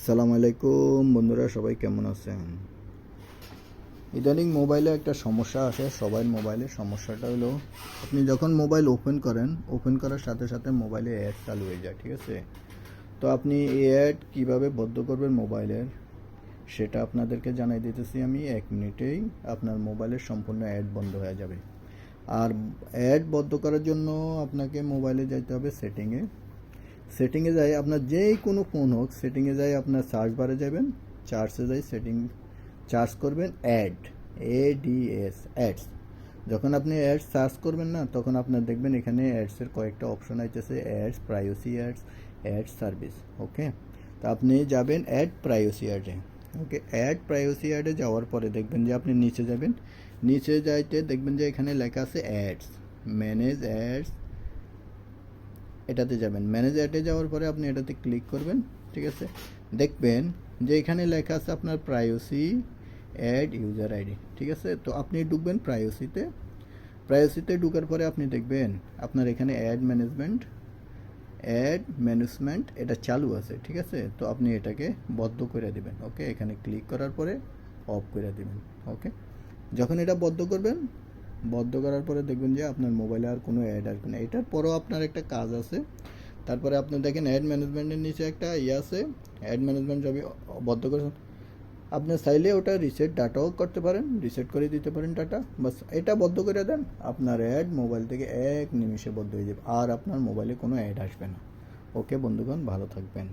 সালাম আলাইকুম বন্ধুরা, সবাই কেমন আছেন? ইদানিং মোবাইলে একটা সমস্যা আসে, সবার মোবাইলে। সমস্যাটা হলো, আপনি যখন মোবাইল ওপেন করার সাথে সাথে মোবাইলে অ্যাড চালু হয়ে যায়, ঠিক আছে? তো আপনি এই অ্যাড কীভাবে বন্ধ করবেন মোবাইলের, সেটা আপনাদেরকে জানাই দিতেছি আমি। 1 মিনিটেই আপনার মোবাইলের সম্পূর্ণ অ্যাড বন্ধ হয়ে যাবে। আর অ্যাড বন্ধ করার জন্য আপনাকে মোবাইলে যাইতে হবে সেটিংয়ে যাই, আপনার যেই কোনো ফোন হোক, সেটিংয়ে যাই, আপনার সার্চ বারে যাবেন, চার্জে যাই, চার্জ করবেন অ্যাডস। যখন আপনি অ্যাডস সার্চ করবেন না, তখন আপনার দেখবেন এখানে অ্যাডসের কয়েকটা অপশন আইতেছে, ads, privacy ads, ad service. Okay, তো আপনি যাবেন অ্যাড প্রাইভেসি অ্যাডে। ওকে, অ্যাড প্রাইভেসি অ্যাডে যাওয়ার পরে দেখবেন যে আপনি নিচে যাবেন, নিচে যাইতে দেখবেন যে এখানে লেখা আছে অ্যাডস, ম্যানেজ অ্যাডস। এটাতে যাবেন, ম্যানেজ অ্যাডে যাওয়ার পরে আপনি এটাতে ক্লিক করবেন, ঠিক আছে? দেখবেন যে এখানে লেখা আছে আপনার প্রাইভেসি অ্যাড ইউজার আইডি, ঠিক আছে? তো আপনি ঢুকবেন প্রাইভেসিতে ঢুকার পরে আপনি দেখবেন আপনার এখানে অ্যাড ম্যানেজমেন্ট এটা চালু আছে, ঠিক আছে? তো আপনি এটাকে বন্ধ করে দিবেন। ওকে, এখানে ক্লিক করার পরে অফ করে দিবেন। ওকে, যখন এটা বন্ধ করার পরে দেখবেন যে আপনার মোবাইলে আর কোনো অ্যাড আসবে না। এটার পরেও আপনার একটা কাজ আছে। তারপরে আপনি দেখেন অ্যাড ম্যানেজমেন্টের নিচে একটা আছে, অ্যাড ম্যানেজমেন্ট সবই বন্ধ করে। আপনি চাইলে ওটা ডাটাও করতে পারেন, রিসেট করে দিতে পারেন ডাটা। বাস এটা বন্ধ করে দেন, আপনার অ্যাড মোবাইল থেকে 1 নিমিষে বন্ধ হয়ে যাবে, আর আপনার মোবাইলে কোনো অ্যাড আসবে না। ওকে বন্ধুগণ, ভালো থাকবেন।